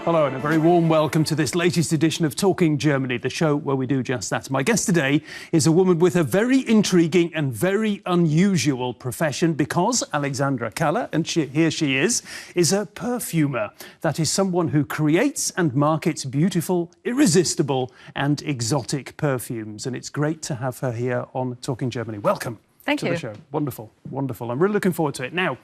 Hello and a very warm welcome to this latest edition of Talking Germany, the show where we do just that. My guest today is a woman with a very intriguing and very unusual profession because Alexandra Kalle, and here she is a perfumer. That is someone who creates and markets beautiful, irresistible and exotic perfumes. And it's great to have her here on Talking Germany. Welcome to the show. Wonderful, wonderful. I'm really looking forward to it. Now,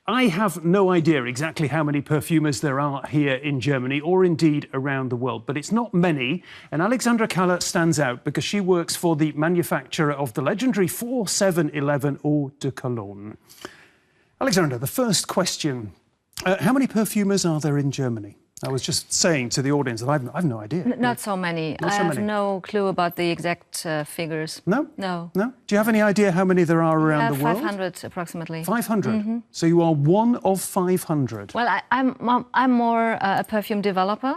I have no idea exactly how many perfumers there are here in Germany or indeed around the world, but it's not many. And Alexandra Kalle stands out because she works for the manufacturer of the legendary 4711 Eau de Cologne. Alexandra, the first question, how many perfumers are there in Germany? I was just saying to the audience that I've no idea. Not so many. I have no clue about the exact figures. No? No. No? Do you have any idea how many there are around the world? 500 approximately. 500? Mm-hmm. So you are one of 500? Well, I'm more a perfume developer,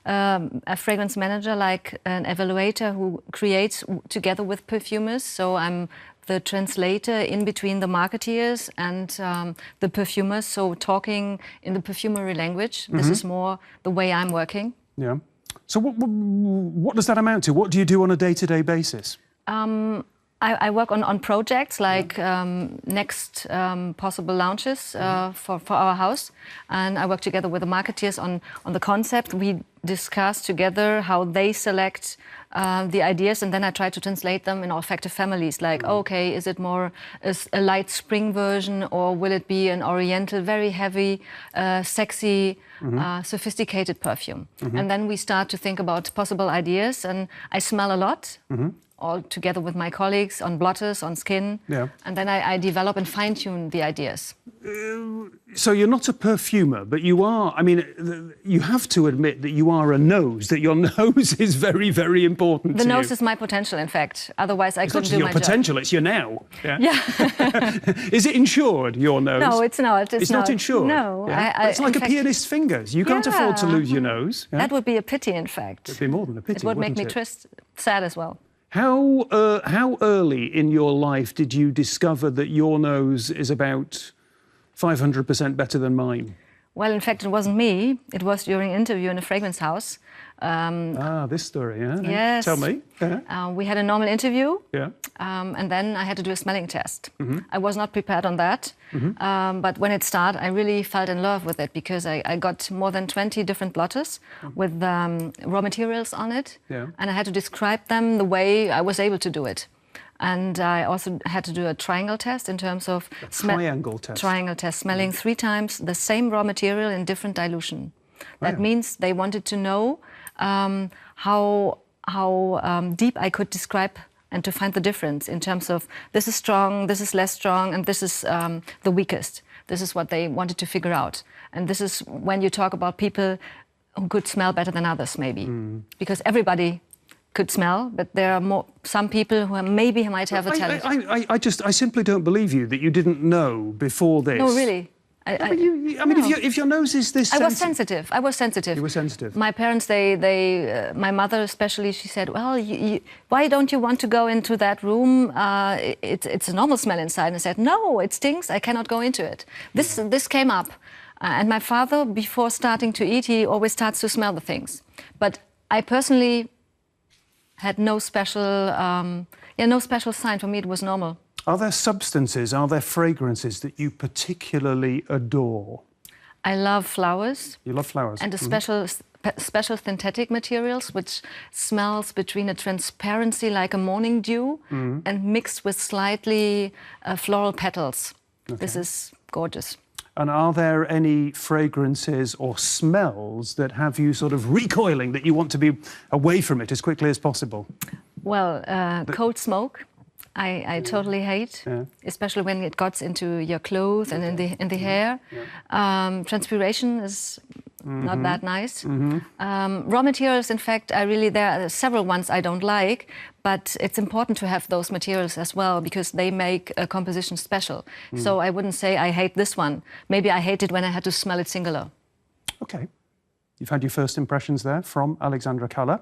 a fragrance manager, like an evaluator who creates together with perfumers. So I'm the translator in between the marketeers and the perfumers, so talking in the perfumery language. This is more the way I'm working. Yeah. So what does that amount to? What do you do on a day-to-day basis? I work on projects like next possible launches for our house, and I work together with the marketeers on the concept. We discuss together how they select the ideas, and then I try to translate them in olfactive families. Like, okay, is it more a light spring version, or will it be an oriental, very heavy, sexy, sophisticated perfume? And then we start to think about possible ideas, and I smell a lot. All together with my colleagues on blotters, on skin, and then I develop and fine-tune the ideas. So you're not a perfumer, but you are, I mean, you have to admit that you are a nose, that your nose is very, very important to you. The nose is my potential, in fact. Otherwise, I couldn't do my job. It's not your potential, it's your now. Yeah. Is it insured, your nose? No, it's not. It's not insured? No. Yeah? It's like a pianist's fingers. You can't afford to lose your nose. Yeah? That would be a pity, in fact. It would be more than a pity, it would make me sad as well. How early in your life did you discover that your nose is about 500% better than mine? Well, in fact, it wasn't me. It was during an interview in a fragrance house. This story, yeah? Yes. Tell me. We had a normal interview, yeah. And then I had to do a smelling test. I was not prepared on that, but when it started, I really fell in love with it because I got more than 20 different blotters with raw materials on it, and I had to describe them the way I was able to do it. And I also had to do a triangle test in terms of... Triangle test, smelling 3 times the same raw material in different dilution. That means they wanted to know how deep I could describe and to find the difference in terms of this is strong, this is less strong, and this is the weakest. This is what they wanted to figure out. And this is when you talk about people who could smell better than others, maybe. Because everybody could smell, but there are some people who maybe might have a talent. I simply don't believe you that you didn't know before this. No, really. If your nose is this I was sensitive. I was sensitive. You were sensitive. My parents, my mother especially, she said, well, why don't you want to go into that room? It's a normal smell inside. And I said, no, it stinks. I cannot go into it. This came up. And my father, before starting to eat, he always starts to smell the things. But I personally had no special sign. For me, it was normal. Are there substances, are there fragrances that you particularly adore? I love flowers. You love flowers? And special synthetic materials, which smells between a transparency like a morning dew and mixed with slightly floral petals. Okay. This is gorgeous. And are there any fragrances or smells that have you sort of recoiling, that you want to be away from it as quickly as possible? Well, cold smoke. I totally hate, especially when it gets into your clothes and in the hair. Transpiration is not that nice. Raw materials, in fact, there are several ones I don't like, but it's important to have those materials as well because they make a composition special. So I wouldn't say I hate this one. Maybe I hate it when I had to smell it singular. Okay. You've had your first impressions there from Alexandra Kalle.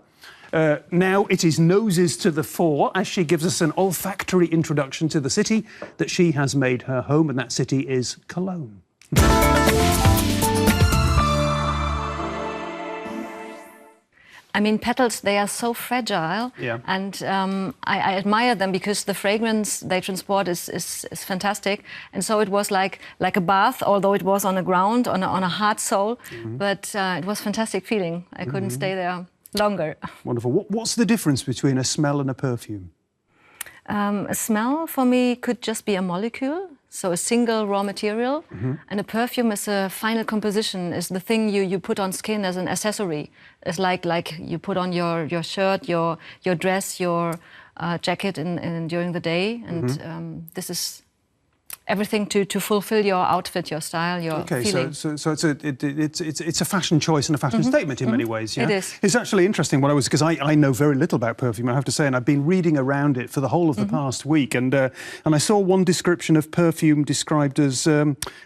Now it is noses to the fore as she gives us an olfactory introduction to the city that she has made her home, and that city is Cologne. I mean, petals, they are so fragile, Yeah. and I admire them because the fragrance they transport is fantastic. And so it was like a bath, although it was on the ground, on a hard sole, but it was a fantastic feeling. I couldn't stay there longer. Wonderful. What's the difference between a smell and a perfume? A smell for me could just be a molecule, so a single raw material, and a perfume is a final composition, is the thing you put on skin as an accessory. It's like you put on your shirt, your dress, your jacket during the day, and this is everything to fulfill your outfit, your style, your feeling. So it's a fashion choice and a fashion statement in many ways. Yeah? It is. It's actually interesting because I know very little about perfume, I have to say, and I've been reading around it for the whole of the past week, and I saw one description of perfume described as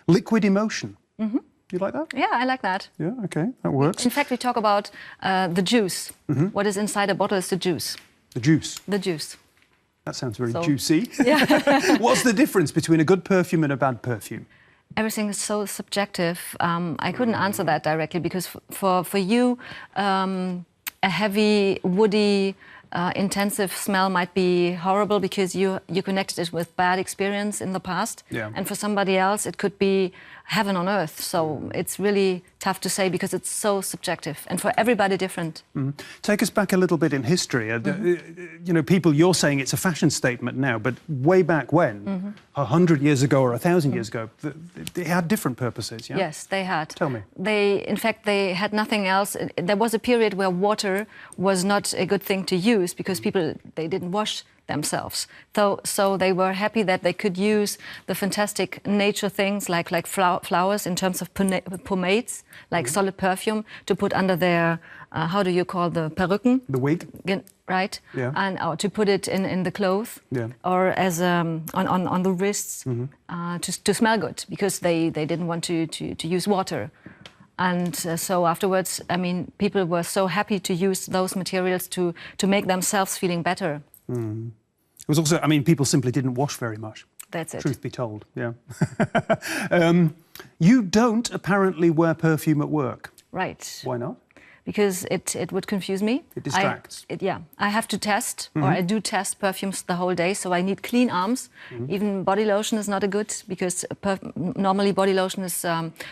liquid emotion. You like that? Yeah, I like that. Yeah, okay, that works. In fact, we talk about the juice. What is inside a bottle is the juice. The juice. The juice. That sounds very juicy. Yeah. What's the difference between a good perfume and a bad perfume? Everything is so subjective. I couldn't answer that directly because for you, a heavy, woody, intensive smell might be horrible because you connected it with bad experience in the past. Yeah. And for somebody else, it could be heaven on earth. So it's really tough to say because it's so subjective and for everybody different. Take us back a little bit in history. You know, people, you're saying it's a fashion statement now, but way back when, 100 years ago or 1,000 years ago, they had different purposes, yeah? Yes, they had. Tell me. In fact, they had nothing else. There was a period where water was not a good thing to use because people, they didn't wash themselves. So they were happy that they could use the fantastic nature things like flowers in terms of pomades, like solid perfume, to put under their, how do you call the Perücken? The wig? Right? Yeah. And to put it in the clothes, yeah, or as on the wrists, to smell good, because they didn't want to use water. And so afterwards, I mean, people were so happy to use those materials to make themselves feeling better. It was also, I mean, people simply didn't wash very much. That's it. Truth be told, yeah. You don't apparently wear perfume at work. Right. Why not? Because it would confuse me. It distracts. I have to test, or I do test perfumes the whole day, so I need clean arms. Even body lotion is not a good, because normally body lotion is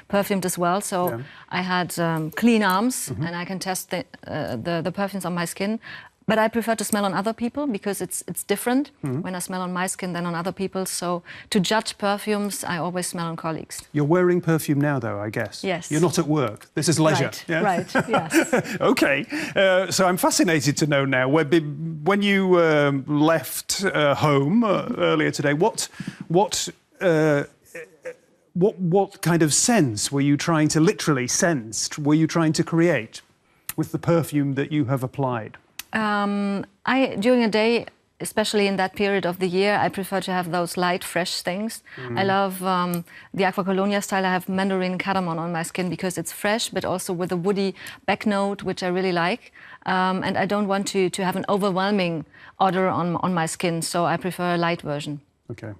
perfumed as well. So I had clean arms, and I can test the perfumes on my skin. But I prefer to smell on other people because it's different when I smell on my skin than on other people. So to judge perfumes, I always smell on colleagues. You're wearing perfume now, though, I guess. Yes. You're not at work. This is leisure. Right. Yeah? Right. Yes. Okay. So I'm fascinated to know now, when you left home earlier today, what kind of sense were you trying to literally sense? Were you trying to create with the perfume that you have applied? During a day, especially in that period of the year, I prefer to have those light, fresh things. I love the Aqua Colonia style. I have mandarin cardamom on my skin because it's fresh, but also with a woody back note, which I really like. And I don't want to have an overwhelming odor on my skin, so I prefer a light version. Okay.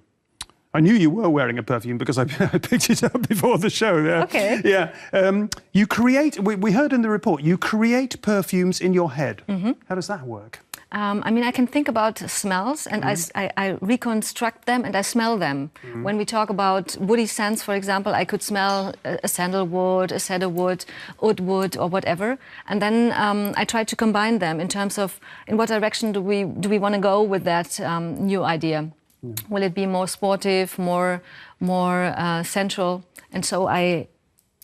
I knew you were wearing a perfume because I picked it up before the show. Yeah. Okay. Yeah. You create, we heard in the report, you create perfumes in your head. How does that work? I mean, I can think about smells and I reconstruct them and I smell them. When we talk about woody scents, for example, I could smell a sandalwood, a cedarwood, oud wood, or whatever. And then I try to combine them in terms of in what direction do we want to go with that new idea. Will it be more sportive, more sensual? And so I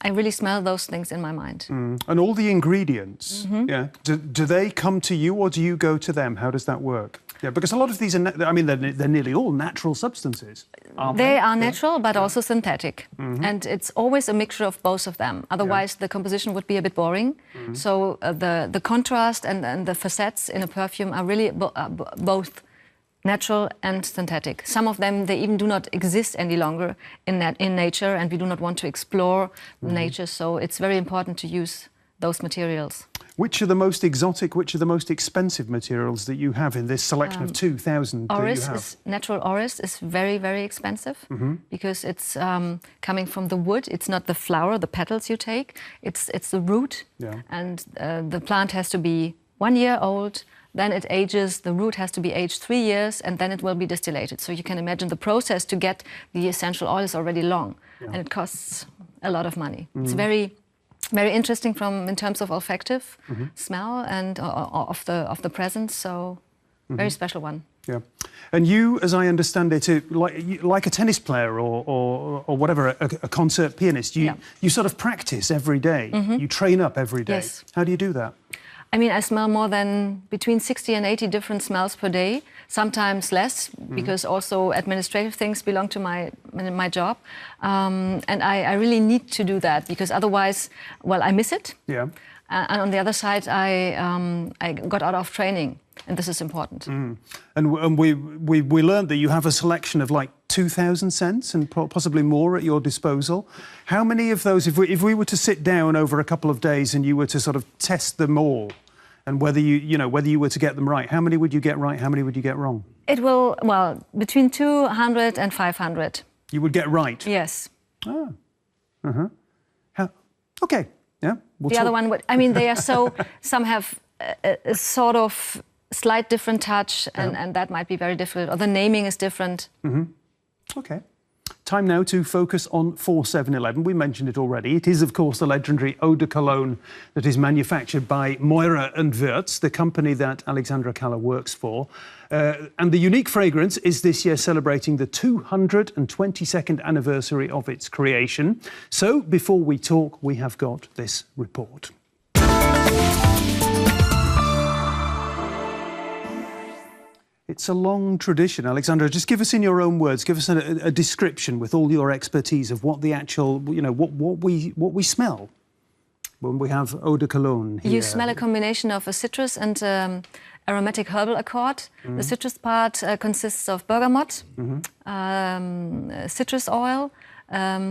really smell those things in my mind. And all the ingredients, yeah, do they come to you or do you go to them? How does that work? Yeah, because a lot of these are, I mean, they're nearly all natural substances, aren't they? They are natural, but also synthetic. And it's always a mixture of both of them. Otherwise, the composition would be a bit boring. So the contrast and the facets in a perfume are really both natural and synthetic. Some of them, they even do not exist any longer in nature, and we do not want to explore nature, so it's very important to use those materials. Which are the most exotic, which are the most expensive materials that you have in this selection of 2,000 that you have? Natural orris is very, very expensive because it's coming from the wood. It's not the flower, the petals you take, it's the root. And the plant has to be 1 year old, then it ages, the root has to be aged 3 years, and then it will be distillated. So you can imagine the process to get the essential oil is already long, and it costs a lot of money. It's very, very interesting in terms of olfactive smell and of the presence. So very special one. Yeah, and you, as I understand it, like a tennis player or whatever, a concert pianist, you sort of practice every day. You train up every day. Yes. How do you do that? I mean, I smell more than between 60 and 80 different smells per day, sometimes less, because also administrative things belong to my job. And I really need to do that, because otherwise, well, I miss it. Yeah. And on the other side, I got out of training, and this is important. And we learned that you have a selection of like 2,000 scents and possibly more at your disposal. How many of those, if we were to sit down over a couple of days and you were to sort of test them all, and whether you were to get them right, how many would you get right? How many would you get wrong? It will, well, between 200 and 500. You would get right? Yes. Oh. Okay. Yeah. The other one would, I mean, they are so, some have a sort of slight different touch, and that might be very difficult, or the naming is different. Okay. Time now to focus on 4711. We mentioned it already. It is, of course, the legendary Eau de Cologne that is manufactured by Meurer and Wirtz, the company that Alexandra Kalle works for. And the unique fragrance is this year celebrating the 222nd anniversary of its creation. So, before we talk, we have got this report. It's a long tradition. Alexandra, just give us in your own words, give us a description with all your expertise of what the actual, what we smell when we have Eau de Cologne here. You smell a combination of a citrus and aromatic herbal accord. The citrus part consists of bergamot, citrus oil,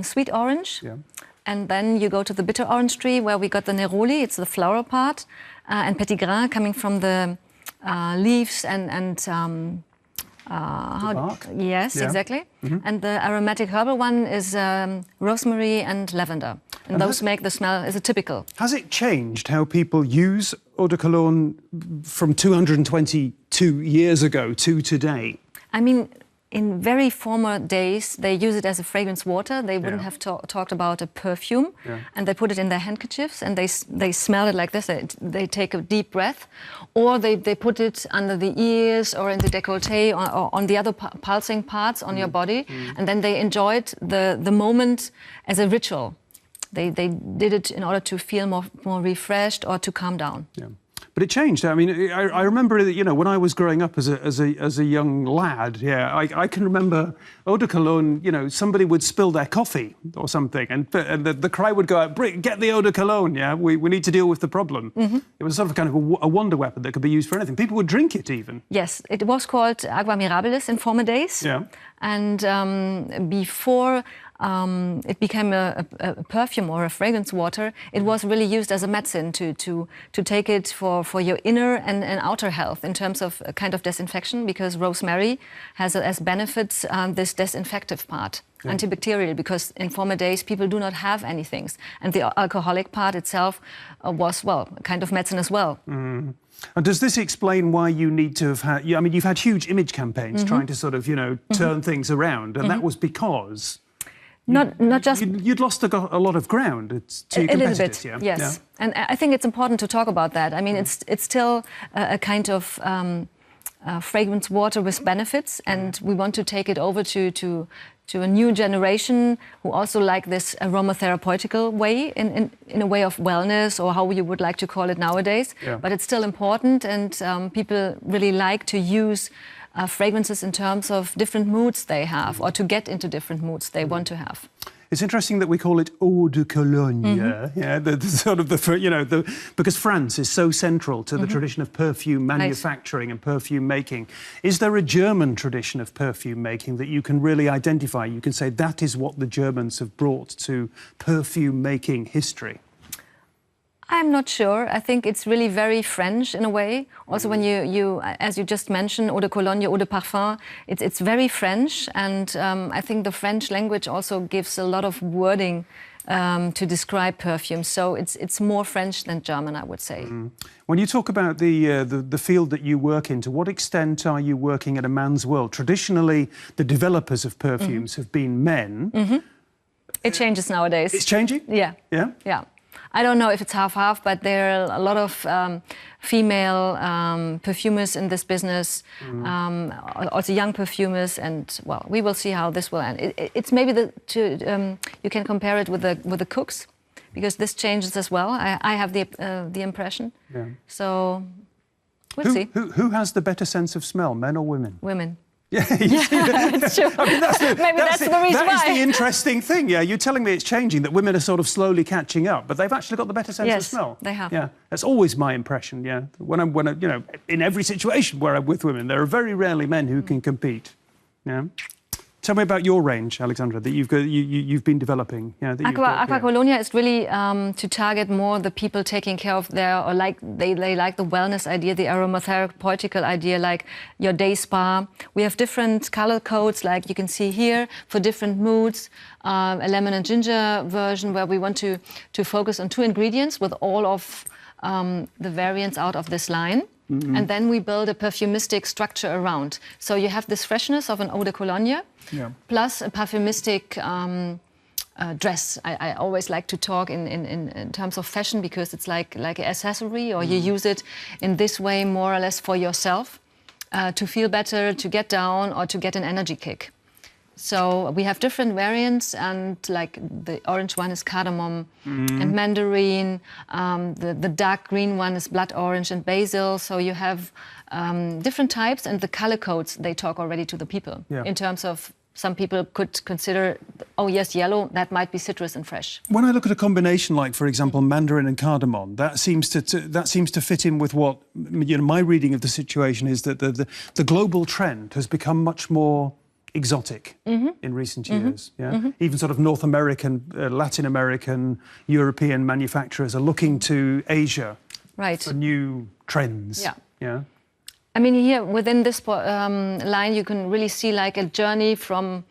sweet orange. Yeah. And then you go to the bitter orange tree, where we got the neroli, it's the floral part, and petit grain coming from the leaves and bark? Yes, exactly. And the aromatic herbal one is rosemary and lavender, and those make the smell is a typical. Has it changed how people use Eau de Cologne from 222 years ago to today? I mean, in very former days, they use it as a fragrance water. They wouldn't have talked about a perfume, and they put it in their handkerchiefs, and they smell it like this. They take a deep breath, or they put it under the ears or in the décolleté or on the other pulsing parts on your body, and then they enjoyed the moment as a ritual. They did it in order to feel more refreshed or to calm down. Yeah. But it changed. I mean, I remember that, when I was growing up as a young lad, I can remember Eau de Cologne, somebody would spill their coffee or something, and the cry would go out, get the Eau de Cologne, we need to deal with the problem. It was sort of kind of a wonder weapon that could be used for anything. People would drink it even. Yes, it was called Agua Mirabilis in former days. Yeah. And before it became a perfume or a fragrance water, it was really used as a medicine to take it for your inner and outer health in terms of a kind of disinfection, because rosemary has as benefits this disinfective part, antibacterial, because in former days people do not have anything, and the alcoholic part itself was, well, a kind of medicine as well. And does this explain why you need to have had, I mean, you've had huge image campaigns trying to sort of, turn things around, and that was because... Not just... You'd lost a lot of ground to your competitors. A little bit, yes. Yeah. And I think it's important to talk about that. I mean, it's still a kind of fragrance water with benefits, and we want to take it over to a new generation who also like this aromatherapeutical way, in a way of wellness, or how you would like to call it nowadays. Yeah. But it's still important, and people really like to use fragrances in terms of different moods they have, or to get into different moods they want to have. It's interesting that we call it Eau de Cologne, because France is so central to the tradition of perfume manufacturing and perfume making. Is there a German tradition of perfume making that you can really identify? You can say that is what the Germans have brought to perfume making history. I'm not sure. I think it's really very French in a way. Also, when you as you just mentioned, Eau de Cologne, Eau de Parfum, it's very French, and I think the French language also gives a lot of wording to describe perfume. So it's more French than German, I would say. When you talk about the field that you work in, to what extent are you working in a man's world? Traditionally, the developers of perfumes have been men. It changes nowadays. It's changing? Yeah. Yeah? Yeah. I don't know if it's half-half, but there are a lot of female perfumers in this business, also young perfumers, and well, we will see how this will end. It's maybe you can compare it with the cooks, because this changes as well. I have the impression. Yeah. So we'll see. Who has the better sense of smell, men or women? Women. Yeah, it's true. I mean, that's the reason why. That is the interesting thing. Yeah, you're telling me it's changing, that women are sort of slowly catching up, but they've actually got the better sense of smell. They have. Yeah, that's always my impression. Yeah, when I, you know, in every situation where I'm with women, there are very rarely men who can compete. Yeah. Tell me about your range, Alexandra, that you've been developing. Yeah, Aqua Cologne is really to target more the people taking care of their, or like they like the wellness idea, the aromatherapeutical idea, like your day spa. We have different color codes, like you can see here, for different moods. A lemon and ginger version where we want to focus on 2 ingredients with all of the variants out of this line. And then we build a perfumistic structure around. So you have this freshness of an Eau de Cologne, plus a perfumistic dress. I always like to talk in terms of fashion, because it's like an accessory, or you use it in this way more or less for yourself, to feel better, to get down, or to get an energy kick. So we have different variants, and like the orange one is cardamom and mandarin. The dark green one is blood orange and basil. So you have different types, and the color codes, they talk already to the people. In terms of, some people could consider, oh yes, yellow, that might be citrus and fresh. When I look at a combination like, for example, mandarin and cardamom, that seems to fit in with what, you know, my reading of the situation is that the global trend has become much more exotic in recent years. Even sort of North American, Latin American, European manufacturers are looking to Asia for new trends. Yeah. I mean, here within this line, you can really see like a journey from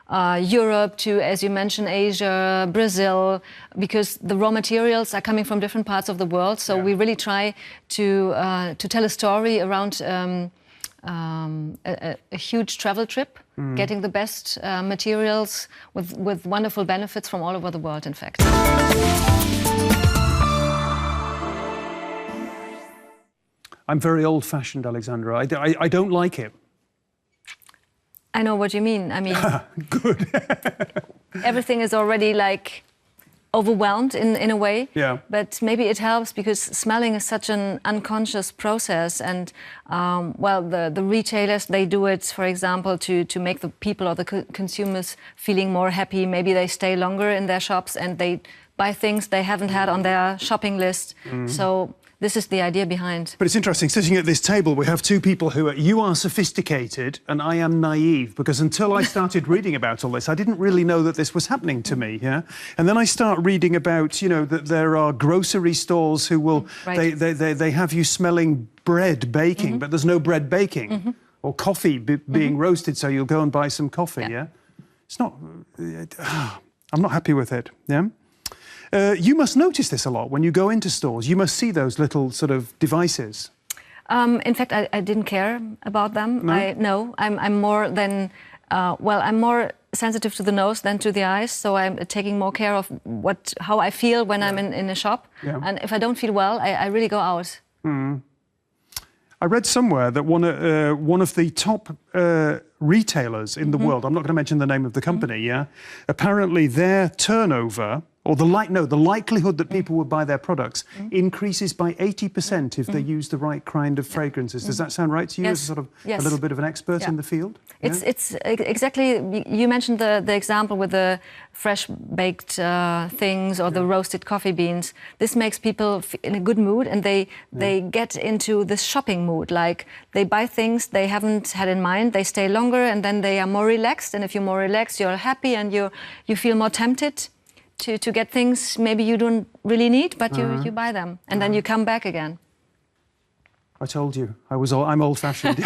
Europe to, as you mentioned, Asia, Brazil, because the raw materials are coming from different parts of the world. So we really try to tell a story around a huge travel trip, getting the best materials with wonderful benefits from all over the world, in fact. I'm very old-fashioned, Alexandra. I don't like it. I know what you mean. I mean, good. Everything is already like overwhelmed in a way. Yeah. But maybe it helps, because smelling is such an unconscious process, and well, the retailers, they do it, for example, to make the people or the consumers feeling more happy. Maybe they stay longer in their shops and they buy things they haven't had on their shopping list. So this is the idea behind. But it's interesting, sitting at this table, we have 2 people who you are sophisticated and I am naive, because until I started reading about all this, I didn't really know that this was happening to me, yeah? And then I start reading about, you know, that there are grocery stores who will, they have you smelling bread baking, but there's no bread baking, or coffee being roasted, so you'll go and buy some coffee, yeah? It's not, I'm not happy with it, yeah? You must notice this a lot when you go into stores. You must see those little sort of devices. In fact, I didn't care about them. No? I'm more than, well, I'm more sensitive to the nose than to the eyes. So I'm taking more care of how I feel when I'm in a shop. And if I don't feel well, I really go out. I read somewhere that one of the top retailers in the world, I'm not going to mention the name of the company, apparently their turnover, or the likelihood that people would buy their products increases by 80% if they use the right kind of fragrances. Does that sound right to you, as a sort of a little bit of an expert in the field? It's exactly, you mentioned the example with the fresh baked things or the roasted coffee beans. This makes people in a good mood, and they get into this shopping mood. Like, they buy things they haven't had in mind, they stay longer, and then they are more relaxed. And if you're more relaxed, you're happy, and you feel more tempted to get things maybe you don't really need, but you buy them, and then you come back again. I told you, I'm old-fashioned.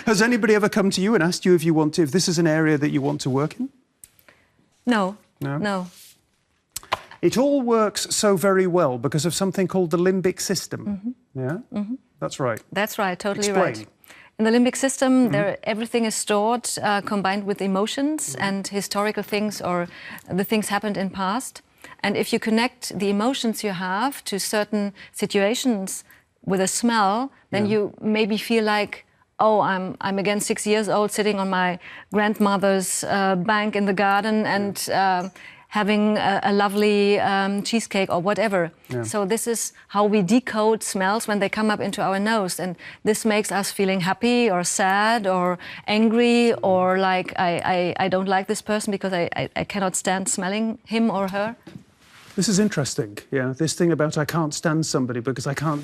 Has anybody ever come to you and asked you if this is an area that you want to work in? No. No. It all works so very well because of something called the limbic system. Yeah? That's right. That's right, totally Explain. right. In the limbic system, everything is stored, combined with emotions and historical things, or the things happened in past. And if you connect the emotions you have to certain situations with a smell, then you maybe feel like, oh, I'm again 6 years old, sitting on my grandmother's bank in the garden and having a lovely cheesecake or whatever. So this is how we decode smells when they come up into our nose. And this makes us feeling happy or sad or angry or like, I don't like this person because I cannot stand smelling him or her. This is interesting, yeah. This thing about I can't stand somebody because I can't...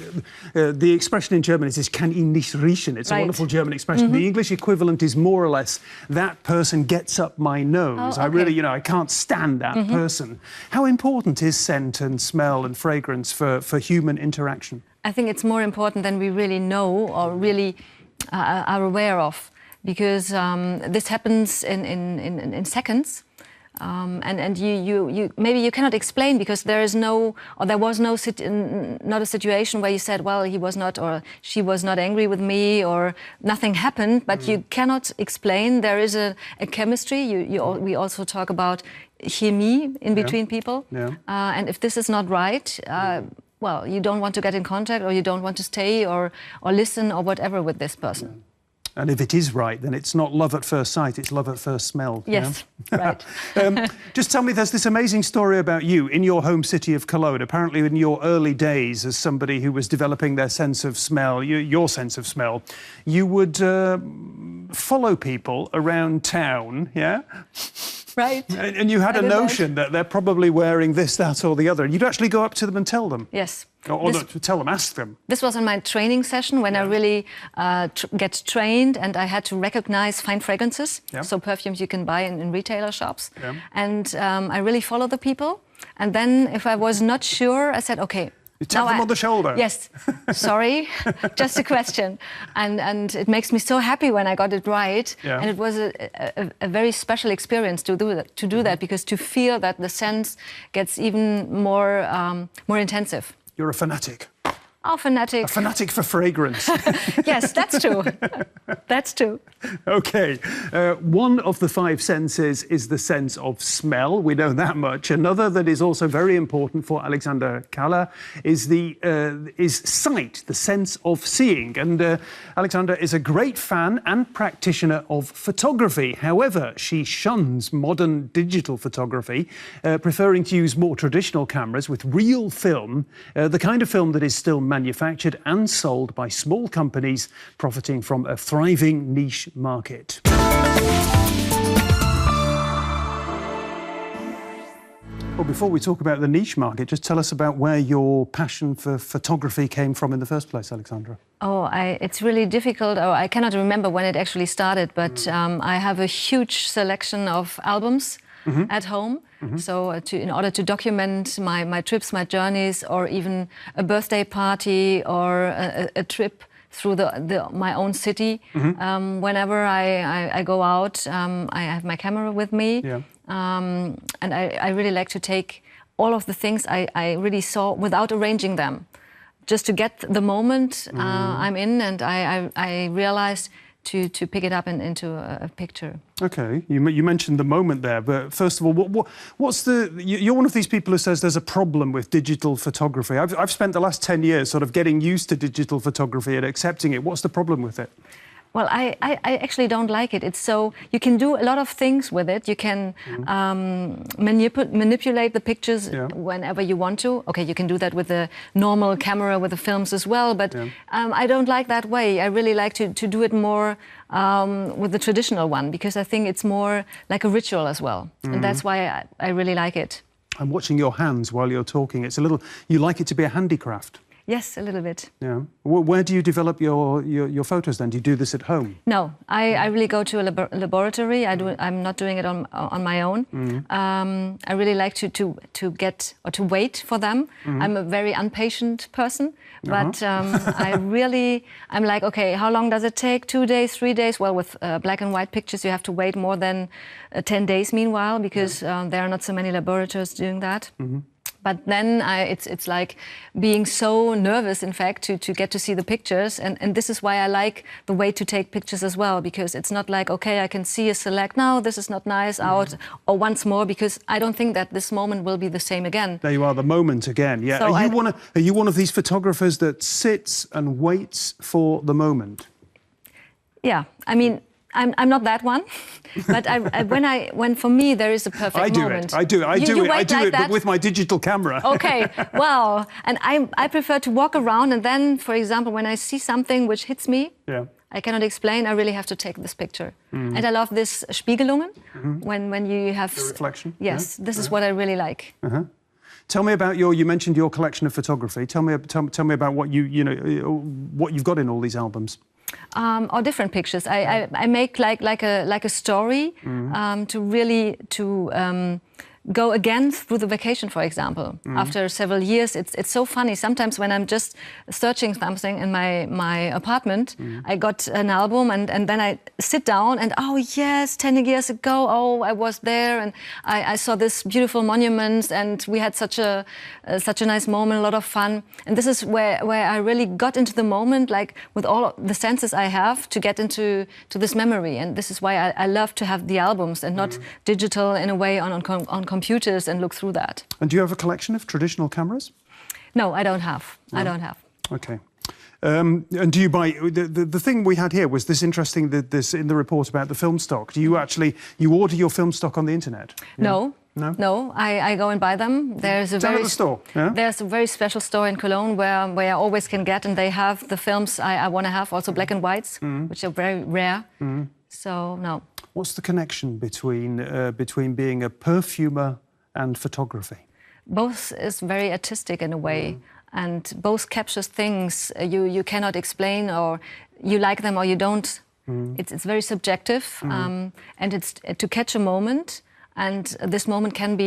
the expression in German is kann ihn nicht riechen. It's a wonderful German expression. The English equivalent is more or less, that person gets up my nose. I really, you know, I can't stand that person. How important is scent and smell and fragrance for human interaction? I think it's more important than we really know or really are aware of, because this happens in seconds. And you maybe you cannot explain because there is no, or there was no not a situation where you said, well, he was not or she was not angry with me or nothing happened, but you cannot explain. There is a chemistry. We also talk about chemie in between people, and if this is not right, well, you don't want to get in contact or you don't want to stay or listen or whatever with this person. And if it is right, then it's not love at first sight, it's love at first smell. Yes, right. Just tell me, there's this amazing story about you in your home city of Cologne. Apparently in your early days as somebody who was developing their sense of smell, your sense of smell, you would follow people around town, yeah? Right. And you had a notion that they're probably wearing this, that or the other. You'd actually go up to them and tell them? Yes. Or tell them, ask them. This was in my training session when I really get trained and I had to recognize fine fragrances. So perfumes you can buy in retailer shops. And I really follow the people. And then if I was not sure, I said, okay. You tap them on the shoulder. Yes. Sorry, just a question. And it makes me so happy when I got it right. And it was a very special experience to do that because to feel that the sense gets even more intensive. You're a fanatic. Oh, fanatic. A fanatic for fragrance. Yes, that's true. That's true. OK. One of the five senses is the sense of smell. We know that much. Another that is also very important for Alexandra Kalle is sight, the sense of seeing. And Alexandra is a great fan and practitioner of photography. However, she shuns modern digital photography, preferring to use more traditional cameras with real film, the kind of film that is still manufactured and sold by small companies profiting from a thriving niche market. Well, before we talk about the niche market, just tell us about where your passion for photography came from in the first place, Alexandra. Oh, it's really difficult. Oh, I cannot remember when it actually started, but I have a huge selection of albums at home. So in order to document my trips, my journeys, or even a birthday party or a trip through my own city. Whenever I go out, I have my camera with me. And I really like to take all of the things I really saw without arranging them. Just to get the moment I'm in, and I realized to pick it up into a picture. OK, you mentioned the moment there, but first of all, what's you're one of these people who says there's a problem with digital photography. I've spent the last 10 years sort of getting used to digital photography and accepting it. What's the problem with it? Well, I actually don't like it. It's so, you can do a lot of things with it. You can manipulate the pictures whenever you want to. Okay, you can do that with the normal camera, with the films as well, but I don't like that way. I really like to do it more with the traditional one, because I think it's more like a ritual as well. And that's why I really like it. I'm watching your hands while you're talking. It's a little, you like it to be a handicraft. Yes, a little bit. Yeah. Where do you develop your photos then? Do you do this at home? No, I really go to a laboratory. I'm not doing it on my own. I really like to get or to wait for them. I'm a very impatient person, but I'm like, okay, how long does it take? 2 days, 3 days? Well, with black and white pictures, you have to wait more than 10 days meanwhile, because there are not so many laboratories doing that. But then it's like being so nervous, in fact, to get to see the pictures. And this is why I like the way to take pictures as well, because it's not like, okay, I can see a select, no, this is not nice, out, or once more, because I don't think that this moment will be the same again. There you are, the moment again. Yeah. So are you one of these photographers that sits and waits for the moment? Yeah, I mean, I'm not that one, but when for me there is a perfect moment. I do it, but with my digital camera. Okay, well, and I prefer to walk around, and then, for example, when I see something which hits me, yeah. I cannot explain, I really have to take this picture. And I love this Spiegelungen, when you have... The reflection? Yes, this is what I really like. Tell me about you mentioned your collection of photography. Tell me about what what you've got in all these albums. Or different pictures. I make like a story to really go again through the vacation, for example. After several years, it's so funny. Sometimes when I'm just searching something in my apartment, I got an album and then I sit down and, oh yes, 10 years ago, oh, I was there and I saw this beautiful monuments and we had such a nice moment, a lot of fun. And this is where I really got into the moment, like with all the senses I have to get into this memory. And this is why I love to have the albums and not digital in a way on computers and look through that. And do you have a collection of traditional cameras? No, I don't have. No. I don't have. Okay. And do you buy the thing we had here was this interesting this in the report about the film stock? Do you actually order your film stock on the internet? Yeah. No. I go and buy them. There's a there's a very special store in Cologne where I always can get, and they have the films I want to have, also black and whites, which are very rare. So no. What's the connection between being a perfumer and photography? Both is very artistic in a way, and both captures things you cannot explain, or you like them or you don't. It's very subjective, and it's to catch a moment. And this moment can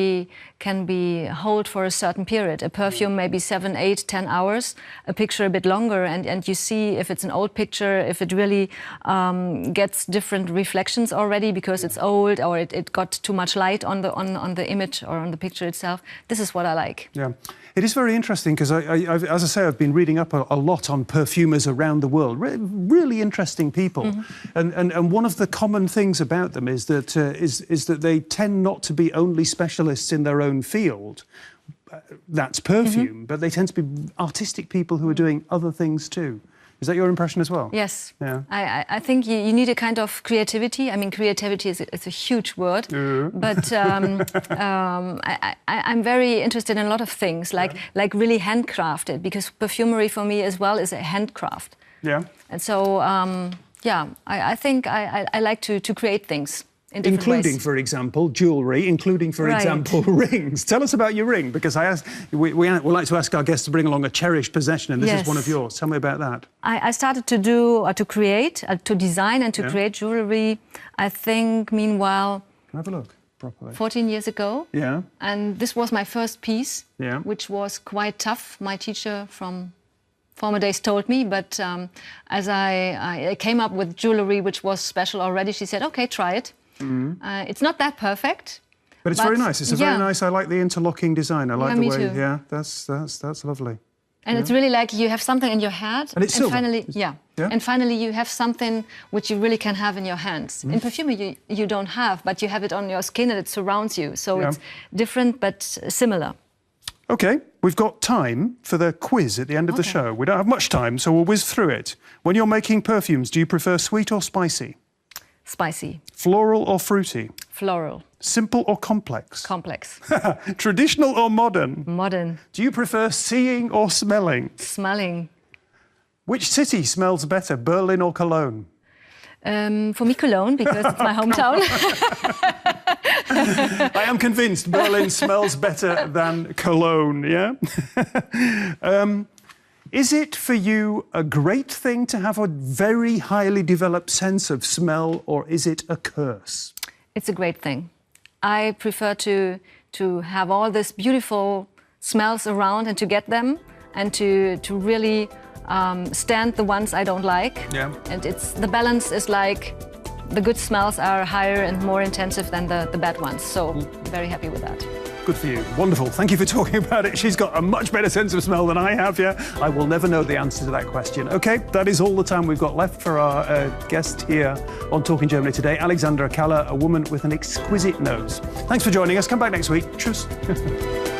be held for a certain period. A perfume maybe 7, 8, 10 hours. A picture a bit longer, and you see if it's an old picture, if it really gets different reflections already because it's old, or it got too much light on the image or on the picture itself. This is what I like. Yeah. It is very interesting because, as I say, I've been reading up a lot on perfumers around the world. Really interesting people, and one of the common things about them is that they tend not to be only specialists in their own field. That's perfume, but they tend to be artistic people who are doing other things too. Is that your impression as well? Yes. Yeah. I think you need a kind of creativity. I mean, creativity is a huge word, but I'm very interested in a lot of things, like really handcrafted, because perfumery for me as well is a handcraft. Yeah. And so, I think I like to create things. Including, for example, jewellery, including, for example, rings. Tell us about your ring, because we like to ask our guests to bring along a cherished possession, and this is one of yours. Tell me about that. I started to to design and to create jewellery, I think, meanwhile... Have a look, properly. 14 years ago. Yeah. And this was my first piece, which was quite tough. My teacher from former days told me, but as I came up with jewellery which was special already, she said, okay, try it. It's not that perfect, but it's very nice. It's a very nice. I like the interlocking design. I like the way. Too. Yeah, that's lovely. And it's really like you have something in your head, and it's silver. Finally, and finally you have something which you really can have in your hands. In perfume, you don't have, but you have it on your skin and it surrounds you. So it's different but similar. Okay, we've got time for the quiz at the end of the show. We don't have much time, so we'll whiz through it. When you're making perfumes, do you prefer sweet or spicy? Spicy. Floral or fruity? Floral. Simple or complex? Complex. Traditional or modern? Modern. Do you prefer seeing or smelling? Smelling. Which city smells better, Berlin or Cologne? For me, Cologne, because it's my hometown. I am convinced Berlin smells better than Cologne, yeah? Is it for you a great thing to have a very highly developed sense of smell, or is it a curse? It's a great thing. I prefer to have all these beautiful smells around and to get them and to really stand the ones I don't like. Yeah. And the balance is like the good smells are higher and more intensive than the bad ones. So very happy with that. Good for you. Wonderful. Thank you for talking about it. She's got a much better sense of smell than I have, yeah. I will never know the answer to that question. OK, that is all the time we've got left for our guest here on Talking Germany today, Alexandra Kalle, a woman with an exquisite nose. Thanks for joining us. Come back next week. Tschüss.